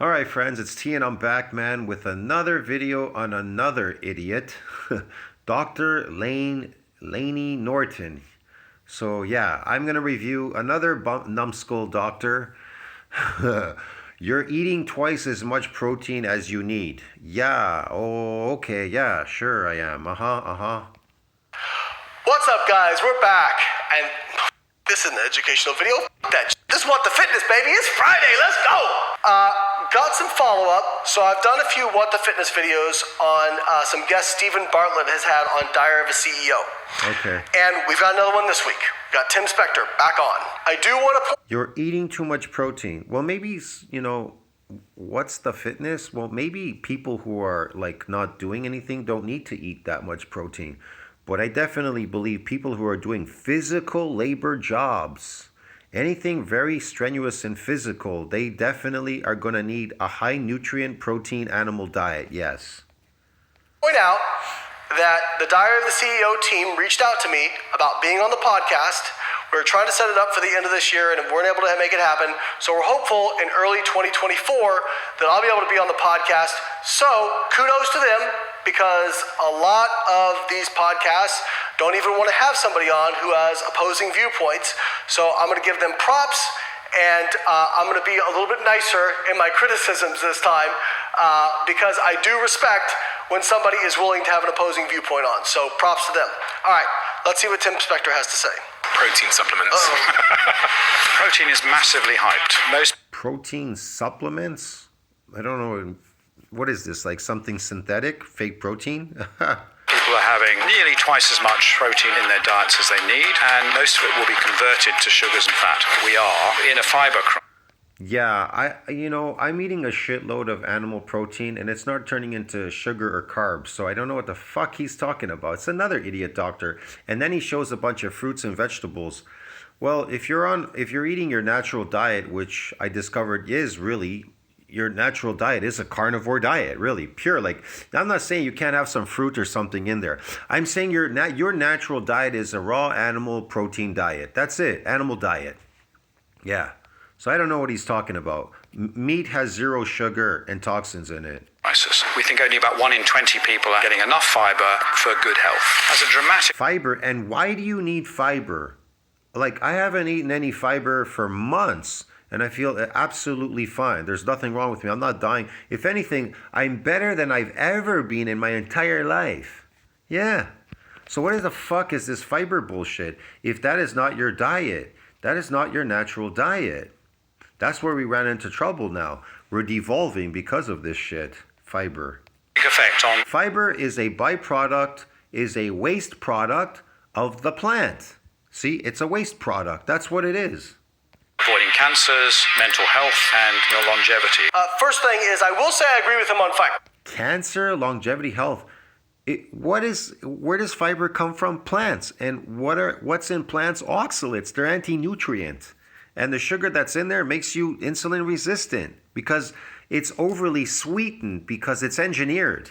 All right, friends, it's T, and I'm back, man, with another video on another idiot, Dr. Layne Norton. So yeah, I'm gonna review another numbskull doctor. You're eating twice as much protein as you need. Yeah. Oh, okay. Yeah, sure I am. Uh huh. What's up, guys? We're back, and this is an educational video. This is What the Fitness, baby. It's Friday. Let's go. Got some follow-up. So I've done a few What the Fitness videos on some guests Stephen Bartlett has had on Diary of a CEO. Okay. And we've got another one this week. Got Tim Spector back on. I do want to. You're eating too much protein. Well, maybe, what's the fitness? Well, maybe people who are like not doing anything don't need to eat that much protein. But I definitely believe people who are doing physical labor jobs, anything very strenuous and physical, they definitely are going to need a high nutrient protein animal diet. Yes. Point out that the Diary of the CEO team reached out to me about being on the podcast. We were trying to set it up for the end of this year and weren't able to make it happen. So we're hopeful in early 2024 that I'll be able to be on the podcast. So kudos to them, because a lot of these podcasts don't even want to have somebody on who has opposing viewpoints. So I'm going to give them props, and I'm going to be a little bit nicer in my criticisms this time, because I do respect when somebody is willing to have an opposing viewpoint on. So props to them. All right, let's see what Tim Spector has to say. Protein supplements. Protein is massively hyped. Most Protein supplements? I don't know. What is this? Like something synthetic? Fake protein? people are having nearly twice as much protein in their diets as they need, and most of it will be converted to sugars and fat. We are in a fiber crunch. Yeah, I'm eating a shitload of animal protein and it's not turning into sugar or carbs. So I don't know what the fuck he's talking about. It's another idiot doctor. And then he shows a bunch of fruits and vegetables. Well, if you're eating your natural diet, which I discovered is really your natural diet is a carnivore diet, really pure. Like, I'm not saying you can't have some fruit or something in there. I'm saying your natural diet is a raw animal protein diet. That's it, animal diet. Yeah. So I don't know what he's talking about. Meat has zero sugar and toxins in it. We think only about 1 in 20 people are getting enough fiber for good health. As a dramatic Fiber, and why do you need fiber? Like, I haven't eaten any fiber for months. And I feel absolutely fine. There's nothing wrong with me. I'm not dying. If anything, I'm better than I've ever been in my entire life. Yeah. So what the fuck is this fiber bullshit? If that is not your diet, that is not your natural diet. That's where we ran into trouble now. We're devolving because of this shit. Fiber. effect on Fiber is a byproduct, is a waste product of the plant. See, it's a waste product. That's what it is. avoiding cancers, mental health, and your longevity. First thing is, I will say I agree with him on fiber. Cancer, longevity, health. Where does fiber come from? Plants. And what's in plants? Oxalates. They're anti-nutrient. And the sugar that's in there makes you insulin resistant because it's overly sweetened, because it's engineered.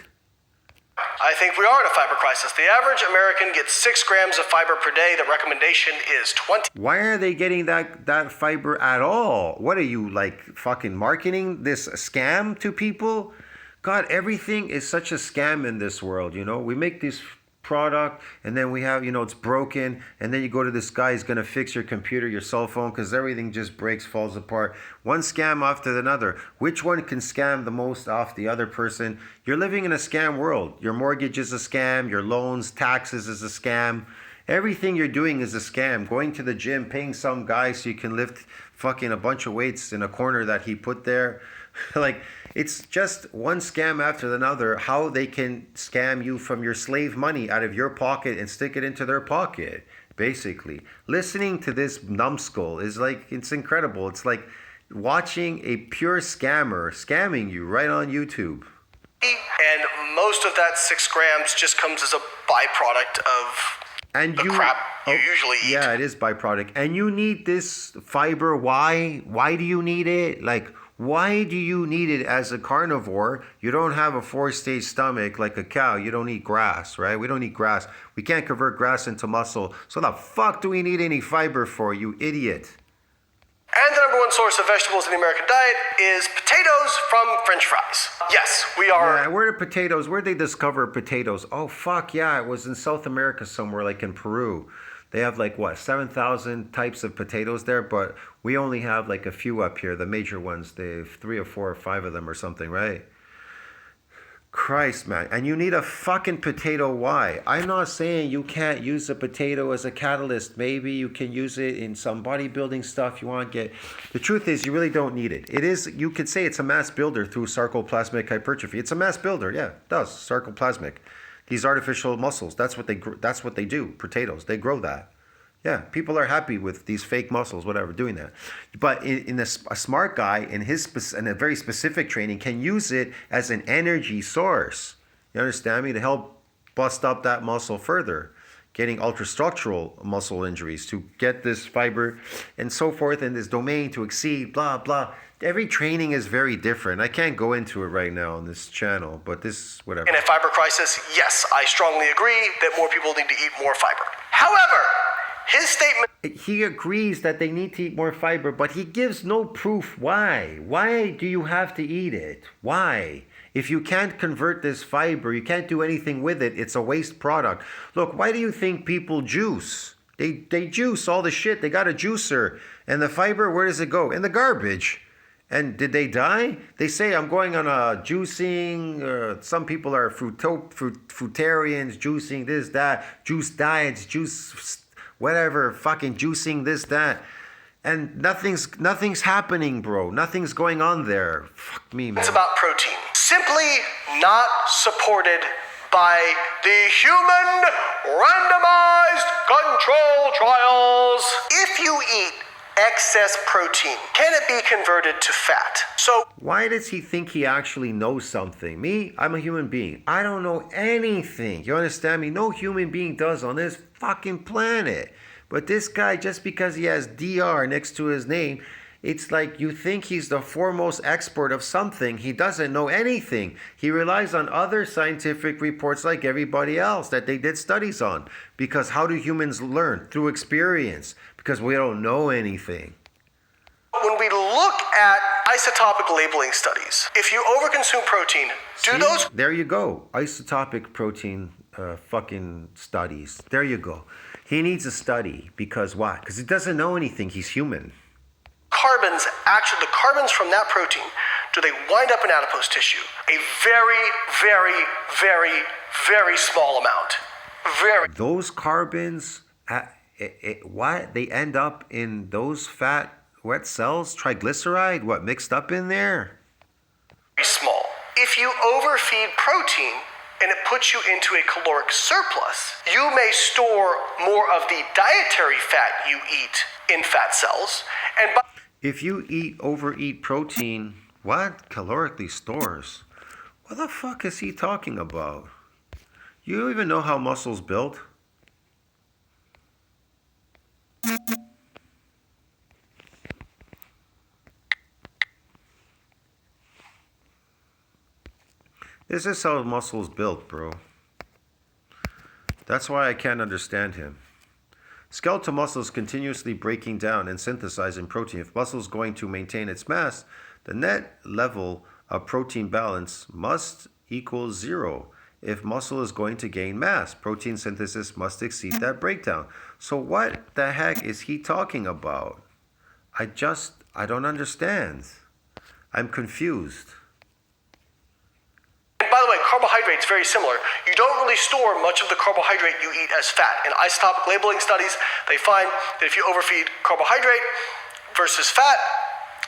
I think we are in a fiber crisis. The average American gets 6 grams of fiber per day. The recommendation is 20. Why are they getting that fiber at all? What are you, like, fucking marketing this scam to people? God, everything is such a scam in this world, We make this product and then we have, it's broken, and then you go to this guy, he's going to fix your computer, your cell phone, because everything just breaks, falls apart. One scam after another. Which one can scam the most off the other person? You're living in a scam world. Your mortgage is a scam. Your loans, taxes is a scam. Everything you're doing is a scam. Going to the gym, paying some guy so you can lift fucking a bunch of weights in a corner that he put there. Like, it's just one scam after another. How they can scam you from your slave money out of your pocket and stick it into their pocket, basically. Listening to this numbskull is like, it's incredible. It's like watching a pure scammer scamming you right on YouTube. And most of that 6 grams just comes as a byproduct of the crap you usually eat. Yeah, it is byproduct. And you need this fiber. Why? Why do you need it? Like, why do you need it as a carnivore? You don't have a 4-stage stomach like a cow. You don't eat grass, right? We don't eat grass. We can't convert grass into muscle. So the fuck do we need any fiber for, you idiot? And the number one source of vegetables in the American diet is potatoes from French fries. Yes, we are. Yeah, where are potatoes? Where'd they discover potatoes? Oh, fuck, yeah, it was in South America somewhere, like in Peru. They have like, what, 7,000 types of potatoes there, but we only have like a few up here, the major ones. They have 3 or 4 or 5 of them or something, right? Christ, man. And you need a fucking potato. Why? I'm not saying you can't use a potato as a catalyst. Maybe you can use it in some bodybuilding stuff you want to get. The truth is, you really don't need it. It is, you could say it's a mass builder through sarcoplasmic hypertrophy. It's a mass builder, yeah, it does. Sarcoplasmic. These artificial muscles, that's what they do. Potatoes, they grow that. Yeah, people are happy with these fake muscles, whatever, doing that. But a smart guy in a very specific training can use it as an energy source. You understand me? To help bust up that muscle further, getting ultrastructural muscle injuries, to get this fiber and so forth in this domain to exceed, blah, blah. Every training is very different. I can't go into it right now on this channel, but this, whatever. In a fiber crisis, yes, I strongly agree that more people need to eat more fiber. However, his statement... He agrees that they need to eat more fiber, but he gives no proof why. Why do you have to eat it? Why? If you can't convert this fiber, you can't do anything with it, it's a waste product. Look, why do you think people juice? They juice all the shit. They got a juicer. And the fiber, where does it go? In the garbage. And did they die? They say, I'm going on a juicing. Some people are fruitarians, juicing this, that, juice diets, juice... whatever, fucking juicing this, that. And nothing's happening, bro. Nothing's going on there. Fuck me, man. It's about protein. Simply not supported by the human randomized control trials. If you eat excess protein, can it be converted to fat? So why does he think he actually knows something? Me, I'm a human being. I don't know anything. You understand me? No human being does on this fucking planet. But this guy, just because he has DR next to his name, it's like you think he's the foremost expert of something. He doesn't know anything. He relies on other scientific reports like everybody else that they did studies on. Because how do humans learn? Through experience. Because we don't know anything. When we look at isotopic labeling studies, if you overconsume protein, those... There you go. Isotopic protein fucking studies. There you go. He needs a study. Because why? Because he doesn't know anything. He's human. Carbons, actually, the carbons from that protein, do they wind up in adipose tissue? A very, very, very, very small amount. Very. Those carbons, what? They end up in those fat, wet cells? Triglyceride? What, mixed up in there? Very small. If you overfeed protein and it puts you into a caloric surplus, you may store more of the dietary fat you eat in fat cells. And if you overeat protein, what? Calorically stores? What the fuck is he talking about? You don't even know how muscle's built? This is how muscle's built, bro. That's why I can't understand him. Skeletal muscle is continuously breaking down and synthesizing protein. If muscle is going to maintain its mass, the net level of protein balance must equal 0. If muscle is going to gain mass, protein synthesis must exceed that breakdown. So what the heck is he talking about? I don't understand. I'm confused. By the way, carbohydrates very similar. You don't really store much of the carbohydrate you eat as fat. In isotopic labeling studies, they find that if you overfeed carbohydrate versus fat,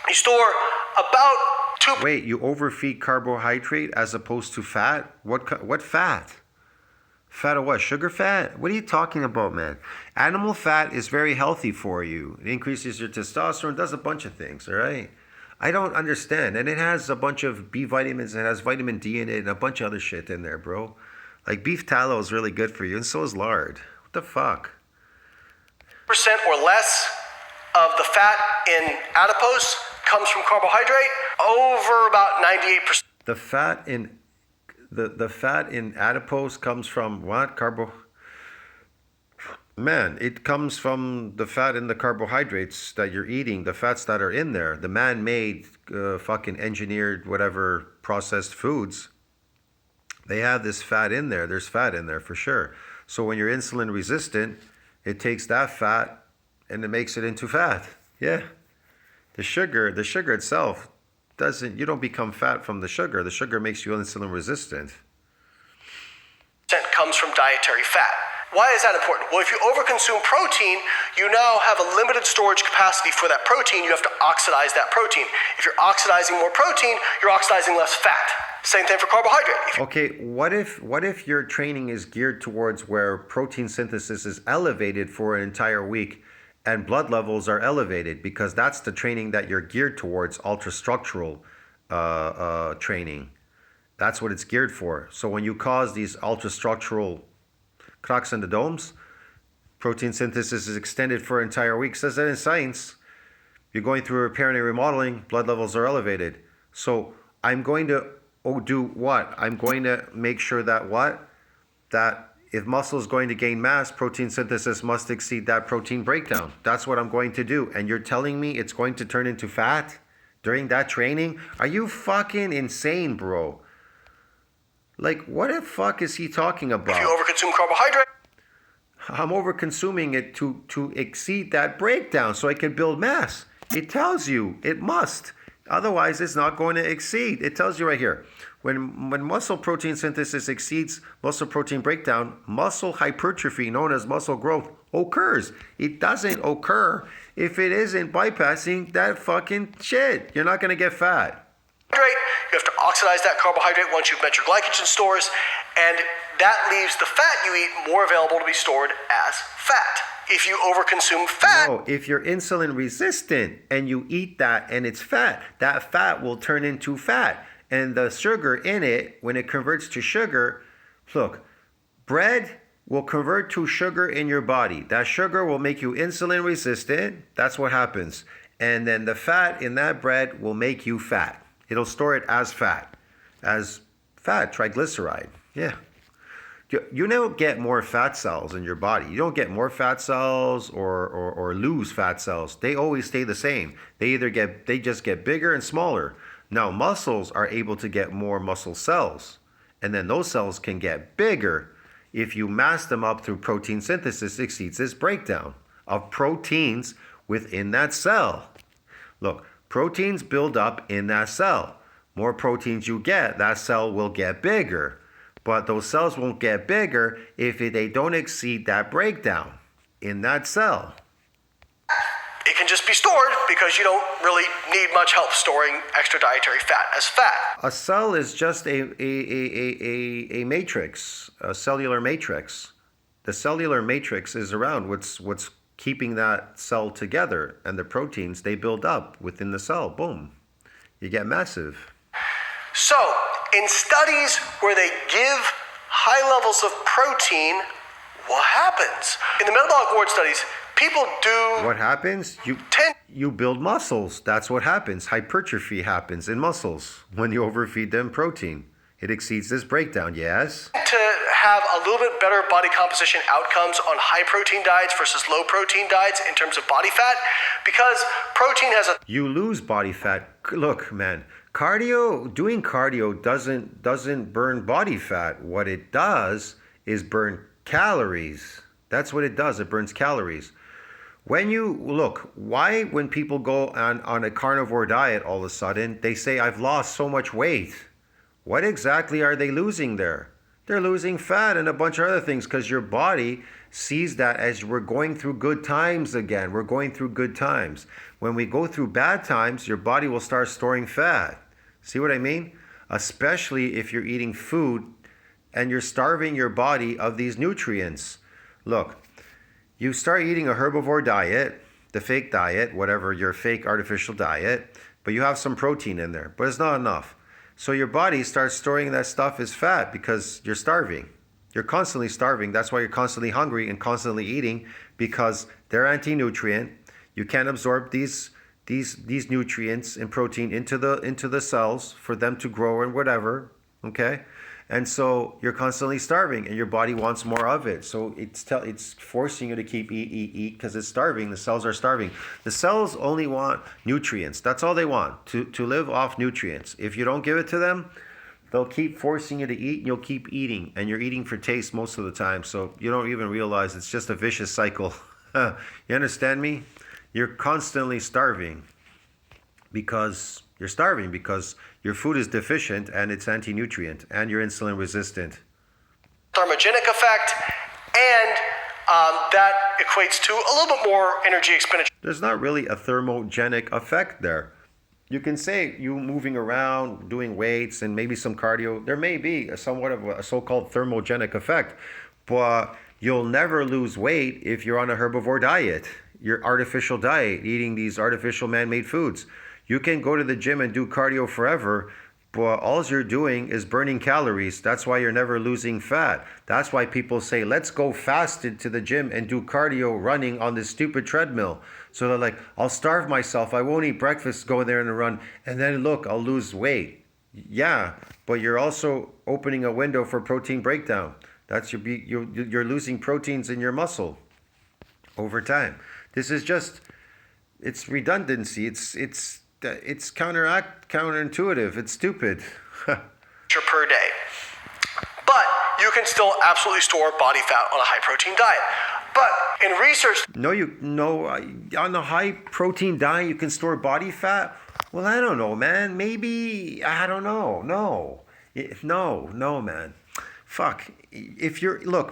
you store about 2... Wait, you overfeed carbohydrate as opposed to fat? What fat? Fat of what? Sugar fat? What are you talking about, man? Animal fat is very healthy for you. It increases your testosterone, does a bunch of things, all right? I don't understand. And it has a bunch of B vitamins. It has vitamin D in it and a bunch of other shit in there, bro. Like beef tallow is really good for you. And so is lard. What the fuck? Percent or less of the fat in adipose comes from carbohydrate. Over about 98%. The fat in the fat in adipose comes from what? Man, it comes from the fat and the carbohydrates that you're eating, the fats that are in there, the man-made, fucking engineered, whatever, processed foods. They have this fat in there. There's fat in there for sure. So when you're insulin resistant, it takes that fat and it makes it into fat. Yeah. The sugar itself doesn't, you don't become fat from the sugar. The sugar makes you insulin resistant. Comes from dietary fat. Why is that important? Well, if you overconsume protein, you now have a limited storage capacity for that protein. You have to oxidize that protein. If you're oxidizing more protein, you're oxidizing less fat. Same thing for carbohydrate. Okay, what if your training is geared towards where protein synthesis is elevated for an entire week and blood levels are elevated, because that's the training that you're geared towards, ultrastructural training. That's what it's geared for. So when you cause these ultrastructural cracks in the domes, protein synthesis is extended for an entire week. Says that in science. You're going through repair and remodeling, blood levels are elevated. So I'm going to do what? I'm going to make sure that what? That if muscle is going to gain mass, protein synthesis must exceed that protein breakdown. That's what I'm going to do. And you're telling me it's going to turn into fat during that training? Are you fucking insane, bro? Like, what the fuck is he talking about? If you overconsume carbohydrate, I'm over consuming it to exceed that breakdown so I can build mass. It tells you it must. Otherwise, it's not going to exceed. It tells you right here. When muscle protein synthesis exceeds muscle protein breakdown, muscle hypertrophy, known as muscle growth, occurs. It doesn't occur if it isn't bypassing that fucking shit. You're not going to get fat. you have to oxidize that carbohydrate once you've met your glycogen stores, and that leaves the fat you eat more available to be stored as fat. If you overconsume fat... No, if you're insulin resistant and you eat that and it's fat, that fat will turn into fat. And the sugar in it, when it converts to sugar, look, bread will convert to sugar in your body. That sugar will make you insulin resistant. That's what happens. And then the fat in that bread will make you fat. It'll store it as fat, triglyceride. Yeah. You don't get more fat cells in your body. You don't get more fat cells or lose fat cells. They always stay the same. They just get bigger and smaller. Now muscles are able to get more muscle cells, and then those cells can get bigger if you mass them up through protein synthesis. Exceeds this breakdown of proteins within that cell. Look, proteins build up in that cell. More proteins you get, that cell will get bigger. But those cells won't get bigger if they don't exceed that breakdown in that cell. It can just be stored because you don't really need much help storing extra dietary fat as fat. A cell is just a matrix, a cellular matrix. The cellular matrix is around what's keeping that cell together, and the proteins, they build up within the cell. Boom. You get massive. So, in studies where they give high levels of protein, what happens? In the metabolic ward studies, people do... What happens? You build muscles. That's what happens. Hypertrophy happens in muscles when you overfeed them protein. It exceeds this breakdown, yes? To have a little bit better body composition outcomes on high protein diets versus low protein diets in terms of body fat, because protein has a... You lose body fat. Look, man, doing cardio doesn't burn body fat. What it does is burn calories. That's what it does. It burns calories. When people go on a carnivore diet, all of a sudden, they say, I've lost so much weight. What exactly are they losing there? They're losing fat and a bunch of other things because your body sees that as we're going through good times again. We're going through good times. When we go through bad times, your body will start storing fat. See what I mean? Especially if you're eating food and you're starving your body of these nutrients. Look, you start eating a herbivore diet, the fake diet, whatever, your fake artificial diet, but you have some protein in there, but it's not enough. So your body starts storing that stuff as fat because you're starving. You're constantly starving. That's why you're constantly hungry and constantly eating, because they're anti-nutrient. You can't absorb these nutrients and protein into the cells for them to grow and whatever, okay? And so you're constantly starving, and your body wants more of it. So it's forcing you to keep eat because it's starving. The cells are starving. The cells only want nutrients. That's all they want, to live off nutrients. If you don't give it to them, they'll keep forcing you to eat, and you'll keep eating. And you're eating for taste most of the time. So you don't even realize it's just a vicious cycle. You understand me? You're constantly starving because your food is deficient and it's anti-nutrient and you're insulin resistant. Thermogenic effect, and that equates to a little bit more energy expenditure. There's not really a thermogenic effect there. You can say you moving around, doing weights and maybe some cardio, there may be somewhat of a so-called thermogenic effect, but you'll never lose weight if you're on a herbivore diet, your artificial diet, eating these artificial man-made foods. You can go to the gym and do cardio forever, but all you're doing is burning calories. That's why you're never losing fat. That's why people say, let's go fasted to the gym and do cardio running on this stupid treadmill. So they're like, I'll starve myself. I won't eat breakfast, go there and run. And then look, I'll lose weight. Yeah, but you're also opening a window for protein breakdown. That's you're losing proteins in your muscle over time. This is just, it's redundancy. It's counterintuitive. It's stupid. Per day. But you can still absolutely store body fat on a high protein diet. But in research, on a high protein diet you can store body fat. Well, I don't know, man. Maybe, I don't know. No, man. Fuck.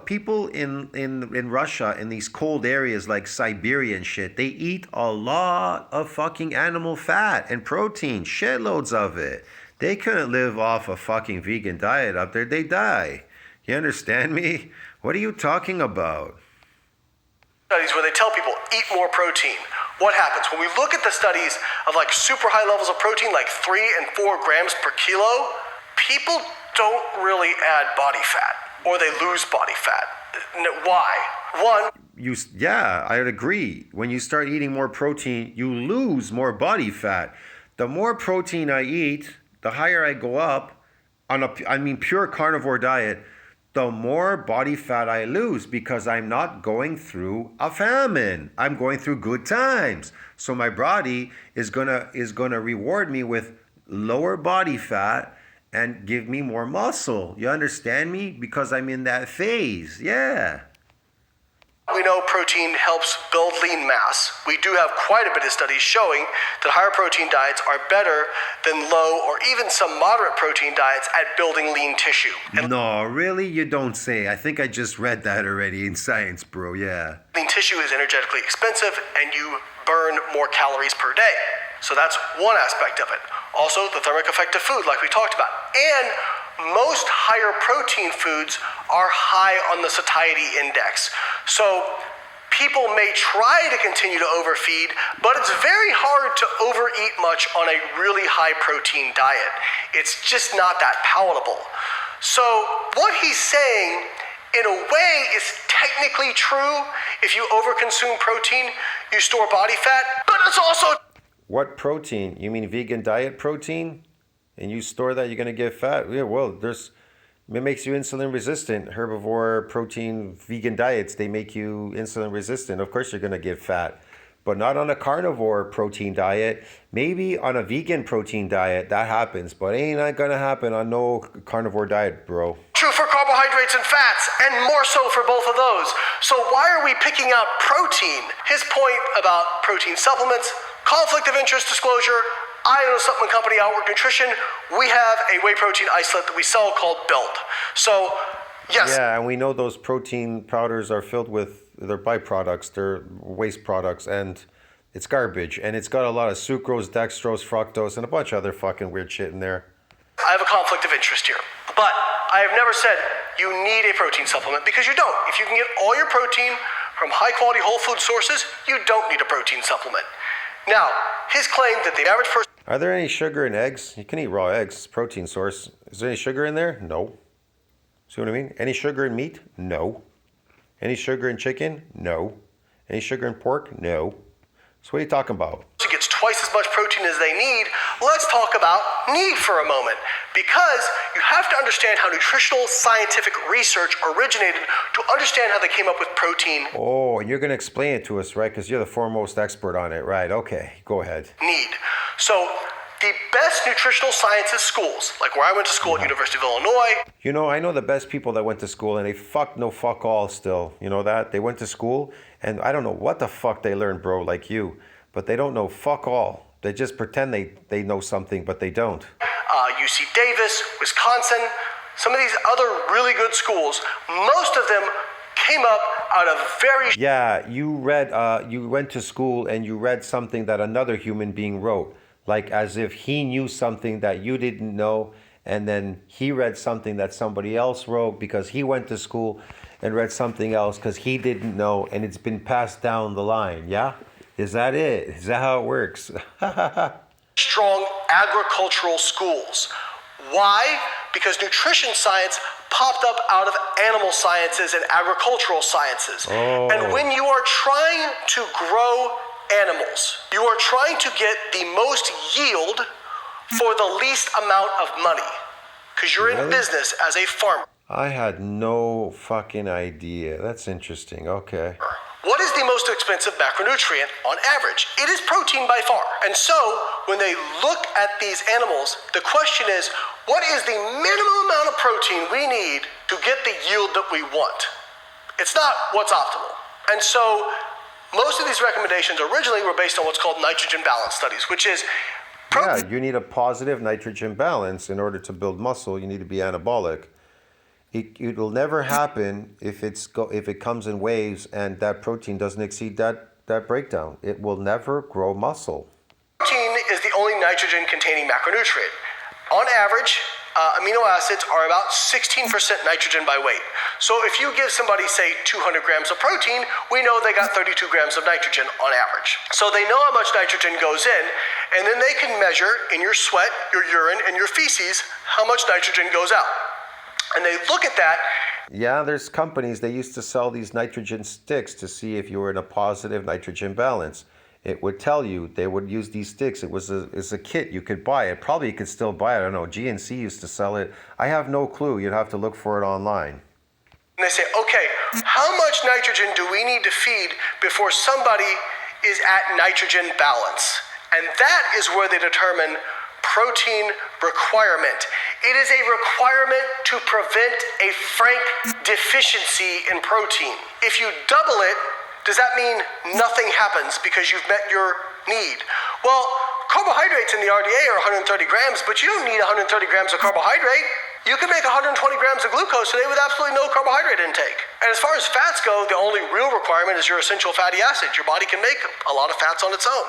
People in Russia, in these cold areas like Siberia and shit, they eat a lot of fucking animal fat and protein, shitloads of it. They couldn't live off a fucking vegan diet up there. They die. You understand me? What are you talking about? Studies where they tell people eat more protein. What happens when we look at the studies of like super high levels of protein, like 3 and 4 grams per kilo? People don't really add body fat, or they lose body fat. Why? I would agree. When you start eating more protein, you lose more body fat. The more protein I eat, the higher I go up on pure carnivore diet, the more body fat I lose because I'm not going through a famine. I'm going through good times. So my body is gonna reward me with lower body fat and give me more muscle. You understand me? Because I'm in that phase. Yeah. We know protein helps build lean mass. We do have quite a bit of studies showing that higher protein diets are better than low or even some moderate protein diets at building lean tissue. No, really? You don't say. I think I just read that already in Science, bro. Yeah. Lean tissue is energetically expensive and you burn more calories per day. So that's one aspect of it. Also, the thermic effect of food, like we talked about. And most higher protein foods are high on the satiety index. So people may try to continue to overfeed, but it's very hard to overeat much on a really high protein diet. It's just not that palatable. So what he's saying, in a way, is technically true. If you overconsume protein, you store body fat, but it's also... What protein? You mean vegan diet protein? And you store that, you're going to get fat? Yeah, well, it makes you insulin resistant. Herbivore protein vegan diets, they make you insulin resistant. Of course you're going to get fat, but not on a carnivore protein diet. Maybe on a vegan protein diet, that happens, but ain't not going to happen on no carnivore diet, bro. True for carbohydrates and fats, and more so for both of those. So why are we picking out protein? His point about protein supplements, conflict of interest disclosure. I own a supplement company, Outwork Nutrition. We have a whey protein isolate that we sell called Build. So, yes. Yeah, and we know those protein powders are filled with their byproducts, their waste products, and it's garbage. And it's got a lot of sucrose, dextrose, fructose, and a bunch of other fucking weird shit in there. I have a conflict of interest here. But I have never said you need a protein supplement, because you don't. If you can get all your protein from high quality whole food sources, you don't need a protein supplement. Now, his claim that the average person... Are there any sugar in eggs? You can eat raw eggs, protein source. Is there any sugar in there? No. See what I mean? Any sugar in meat? No. Any sugar in chicken? No. Any sugar in pork? No. So what are you talking about? Gets twice as much protein as they need. Let's talk about need for a moment. because you have to understand how nutritional scientific research originated to understand how they came up with protein. Oh, and you're going to explain it to us, right? Because you're the foremost expert on it, right? Okay, go ahead. Need. So the best nutritional sciences schools, like where I went to school at University of Illinois. You know, I know the best people that went to school and they fuck all still. You know that? They went to school and I don't know what the fuck they learned, bro, like you. But they don't know fuck all. They just pretend they know something, but they don't. UC Davis, Wisconsin, some of these other really good schools, most of them came up out of very... Yeah, you went to school and you read something that another human being wrote. Like as if he knew something that you didn't know, and then he read something that somebody else wrote because he went to school and read something else because he didn't know, and it's been passed down the line, yeah? Is that it? Is that how it works? Strong agricultural schools. Why? Because nutrition science popped up out of animal sciences and agricultural sciences. Oh. And when you are trying to grow animals, you are trying to get the most yield for the least amount of money, because you're in business as a farmer. I had no fucking idea. That's interesting. Okay. What is the most expensive macronutrient on average? It is protein by far. And so when they look at these animals, the question is, what is the minimum amount of protein we need to get the yield that we want? It's not what's optimal. And so most of these recommendations originally were based on what's called nitrogen balance studies, which is yeah, you need a positive nitrogen balance in order to build muscle. You need to be anabolic. It'll never happen if it comes in waves and that protein doesn't exceed that breakdown. It will never grow muscle. Protein is the only nitrogen-containing macronutrient. On average, amino acids are about 16% nitrogen by weight. So if you give somebody, say, 200 grams of protein, we know they got 32 grams of nitrogen on average. So they know how much nitrogen goes in, and then they can measure in your sweat, your urine, and your feces how much nitrogen goes out. And they look at that. Yeah, there's companies, they used to sell these nitrogen sticks to see if you were in a positive nitrogen balance. It would tell you, they would use these sticks. It's a kit, you could buy it. Probably you could still buy it, I don't know. GNC used to sell it. I have no clue, you'd have to look for it online. And they say, okay, how much nitrogen do we need to feed before somebody is at nitrogen balance? And that is where they determine protein requirement. It is a requirement to prevent a frank deficiency in protein. If you double it, does that mean nothing happens because you've met your need? Well, carbohydrates in the RDA are 130 grams, but you don't need 130 grams of carbohydrate. You can make 120 grams of glucose today with absolutely no carbohydrate intake. And as far as fats go, the only real requirement is your essential fatty acids. Your body can make a lot of fats on its own.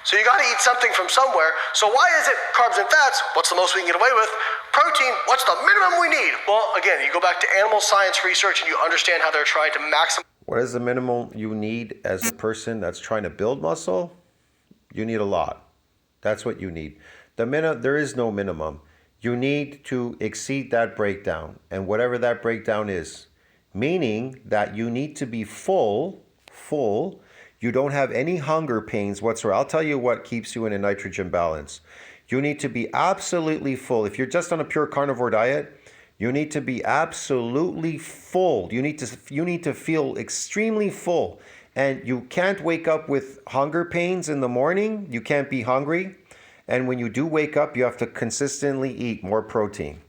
So you got to eat something from somewhere. So why is it carbs and fats? What's the most we can get away with? Protein, what's the minimum we need? Well, again, you go back to animal science research and you understand how they're trying to maximize. What is the minimum you need as a person that's trying to build muscle? You need a lot. That's what you need. There is no minimum. You need to exceed that breakdown, and whatever that breakdown is, meaning that you need to be full. You don't have any hunger pains whatsoever. I'll tell you what keeps you in a nitrogen balance. You need to be absolutely full. If you're just on a pure carnivore diet, you need to be absolutely full. You need to feel extremely full. And you can't wake up with hunger pains in the morning. You can't be hungry. And when you do wake up, you have to consistently eat more protein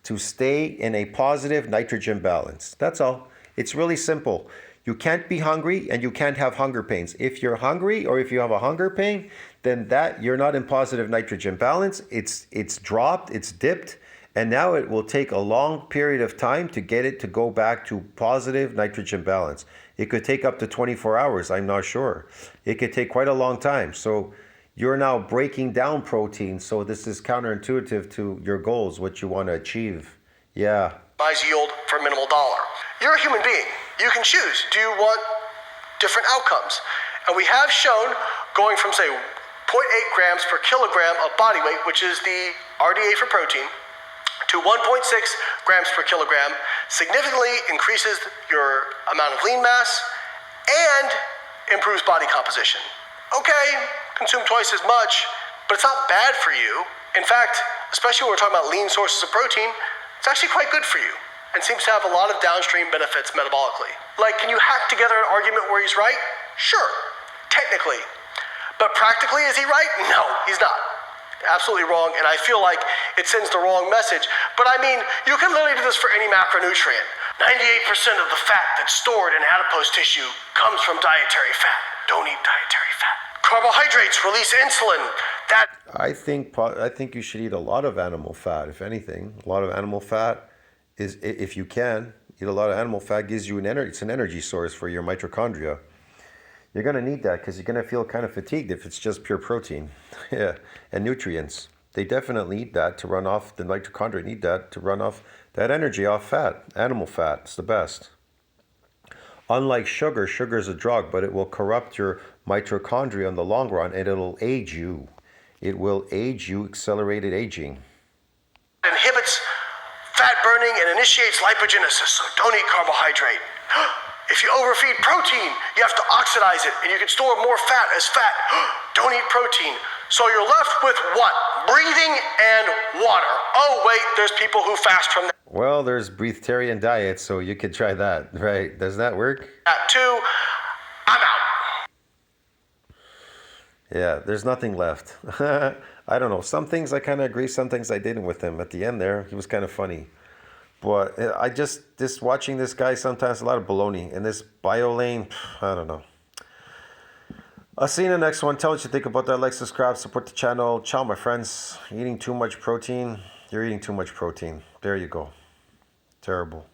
to stay in a positive nitrogen balance. That's all. It's really simple. You can't be hungry and you can't have hunger pains. If you're hungry or if you have a hunger pain, then you're not in positive nitrogen balance. It's dropped, it's dipped, and now it will take a long period of time to get it to go back to positive nitrogen balance. It could take up to 24 hours, I'm not sure. It could take quite a long time. So you're now breaking down protein. So this is counterintuitive to your goals, what you want to achieve. Yeah. Yield for minimal dollar. You're a human being. You can choose. Do you want different outcomes? And we have shown going from, say, 0.8 grams per kilogram of body weight, which is the RDA for protein, to 1.6 grams per kilogram significantly increases your amount of lean mass and improves body composition. Okay, consume twice as much. but it's not bad for you. In fact, especially when we're talking about lean sources of protein, it's actually quite good for you and seems to have a lot of downstream benefits metabolically. Like, can you hack together an argument where he's right? Sure, technically. But practically, is he right? No, he's not. Absolutely wrong, and I feel like it sends the wrong message. But I mean, you can literally do this for any macronutrient. 98% of the fat that's stored in adipose tissue comes from dietary fat. Don't eat dietary fat. Carbohydrates release insulin. I think you should eat a lot of animal fat, if anything. A lot of animal fat is, if you can, eat a lot of animal fat gives you it's an energy source for your mitochondria. You're going to need that because you're going to feel kind of fatigued if it's just pure protein. Yeah, and nutrients. They definitely need that to run off, the mitochondria need that to run off that energy off fat. Animal fat, it's the best. Unlike sugar, sugar is a drug, but it will corrupt your mitochondria in the long run and it'll age you. It will age you, accelerated aging. Inhibits fat burning and initiates lipogenesis, so don't eat carbohydrate. If you overfeed protein, you have to oxidize it, and you can store more fat as fat. Don't eat protein. So you're left with what? Breathing and water. Oh, wait, there's people who fast from Well, there's breatharian diet, so you could try that, right? Does that work? that too. I'm out. Yeah, there's nothing left. I don't know. Some things I kind of agree, some things I didn't with him. At the end there, he was kind of funny. But I just watching this guy sometimes a lot of baloney. And this Layne, I don't know. I'll see you in the next one. Tell what you think about that. Like, subscribe, support the channel. Ciao, my friends. Eating too much protein. You're eating too much protein. There you go. Terrible.